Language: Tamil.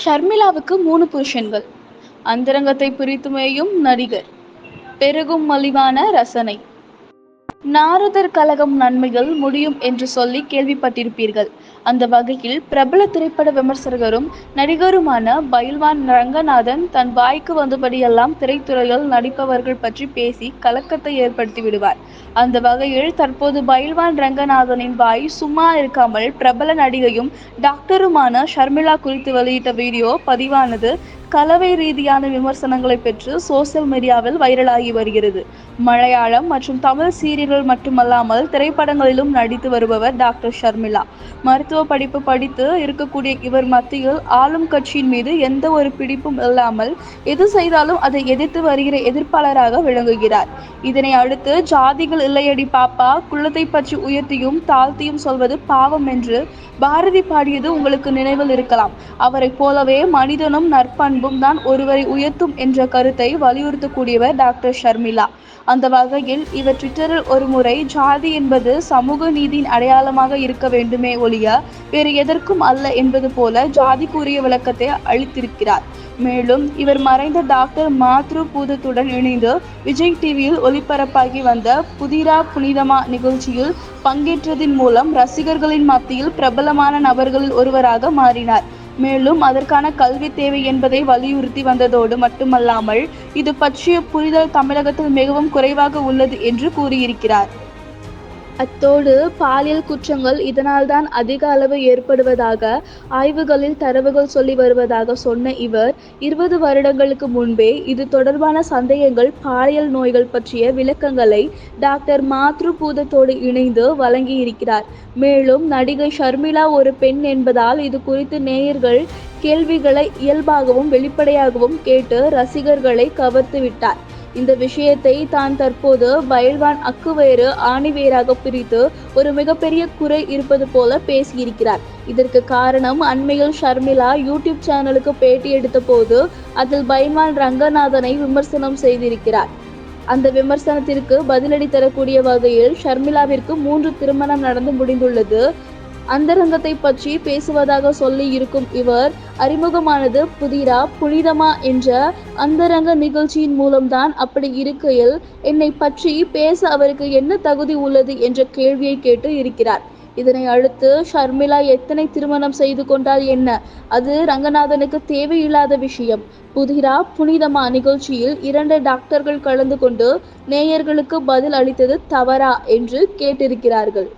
ஷர்மிளாவுக்கு 3 புருஷன்கள். அந்தரங்கத்தை பிரித்து மேயும் நடிகர். பெருகும் மலிவான ரசனை. நாரதர் கலகம் நன்மைகள் முடியும் என்று சொல்லி கேள்விப்பட்டிருப்பீர்கள். அந்த வகையில் பிரபல திரைப்பட விமர்சகரும் நடிகருமான பயில்வான் ரங்கநாதன் தன் வாய்க்கு வந்தபடியெல்லாம் திரைத்துறையில் நடிப்பவர்கள் பற்றி பேசி கலக்கத்தை ஏற்படுத்தி விடுவார். அந்த வகையில் தற்போது பயில்வான் ரங்கநாதனின் வாய் சும்மா இருக்காமல் பிரபல நடிகையும் டாக்டருமான ஷர்மிளா குறித்து வெளியிட்ட வீடியோ பதிவானது கலவை ரீதியான விமர்சனங்களை பெற்று சோசியல் மீடியாவில் வைரலாகி வருகிறது. மலையாளம் மற்றும் தமிழ் சீரியல்கள் மட்டுமல்லாமல் திரைப்படங்களிலும் நடித்து வருபவர் டாக்டர் ஷர்மிளா. மருத்துவ படிப்பு படித்து இருக்கக்கூடிய இவர் மத்தியில் ஆளும் கட்சியின் மீது எந்த ஒரு பிடிப்பும் இல்லாமல் எது செய்தாலும் அதை எதிர்த்து வருகிற எதிர்ப்பாளராக விளங்குகிறார். இதனை அடுத்து ஜாதிகள் இல்லையடி பாப்பா, குலத்தை பற்றி உயர்த்தியும் தாழ்த்தியும் சொல்வது பாவம் என்று பாரதி பாடியது உங்களுக்கு நினைவில் இருக்கலாம். அவரை போலவே மனிதனும் நற்பண்பும் தான் ஒருவரை உயர்த்தும் என்ற கருத்தை வலியுறுத்தக்கூடியவர் டாக்டர் ஷர்மிளா. அந்த வகையில் இவர் ட்விட்டரில் ஒரு முறை ஜாதி என்பது சமூக நீதியின் அடையாளமாக இருக்க வேண்டுமே ஒழிய வேறு எதற்கும் அல்ல என்பது போல ஜாதிக்குரிய விளக்கத்தை அளித்திருக்கிறார். மேலும் இவர் மறைந்த டாக்டர் மாத்ரு பூதத்துடன் இணைந்து விஜய் டிவியில் ஒளிபரப்பாகி வந்த புதிரா புனிதமா நிகழ்ச்சியில் பங்கேற்றதின் மூலம் ரசிகர்களின் மத்தியில் பிரபலமான நபர்களில் ஒருவராக மாறினார். மேலும் அதற்கான கல்வி தேவை என்பதை வலியுறுத்தி வந்ததோடு மட்டுமல்லாமல் இது பற்றிய புரிதல் தமிழகத்தில் மிகவும் குறைவாக உள்ளது என்று கூறியிருக்கிறார். அத்தோடு பாலியல் குற்றங்கள் இதனால்தான் அதிக அளவு ஏற்படுவதாக ஆய்வுகளில் தரவுகள் சொல்லி வருவதாக சொன்ன இவர் 20 வருடங்களுக்கு முன்பே இது தொடர்பான சந்தேகங்கள் பாலியல் நோய்கள் பற்றிய விளக்கங்களை டாக்டர் மாத்ரு பூதத்தோடு இணைந்து வழங்கியிருக்கிறார். மேலும் நடிகை ஷர்மிளா ஒரு பெண் என்பதால் இது குறித்து நேயர்கள் கேள்விகளை இயல்பாகவும் வெளிப்படையாகவும் கேட்டு ரசிகர்களை கவர்த்து விட்டார். இந்த விஷயத்தை தான் தற்போது பயில்வான் அக்குவேறு ஆணிவேராக பிரித்து ஒரு மிகப்பெரிய குறை இருப்பது போல பேசியிருக்கிறார். இதற்கு காரணம் அண்மையில் ஷர்மிளா யூடியூப் சேனலுக்கு பேட்டி எடுத்த போது அதில் பயில்வான் ரங்கநாதனை விமர்சனம் செய்திருக்கிறார். அந்த விமர்சனத்திற்கு பதிலடி தரக்கூடிய வகையில் ஷர்மிளாவிற்கு 3 திருமணம் நடந்து முடிந்துள்ளது. அந்தரங்கத்தை பற்றி பேசுவதாக சொல்லி இருக்கும் இவர் அறிமுகமானது புதிரா புனிதமா என்ற அந்தரங்க நிகழ்ச்சியின் மூலம்தான். அப்படி இருக்கையில் என்னை பற்றி பேச அவருக்கு என்ன தகுதி உள்ளது என்ற கேள்வியை கேட்டு இருக்கிறார். இதனை அடுத்து ஷர்மிளா எத்தனை திருமணம் செய்து கொண்டால் என்ன, அது ரங்கநாதனுக்கு தேவையில்லாத விஷயம். புதிரா புனிதமா நிகழ்ச்சியில் 2 டாக்டர்கள் கலந்து கொண்டு நேயர்களுக்கு பதில் அளித்தது தவறா என்று கேட்டிருக்கிறார்கள்.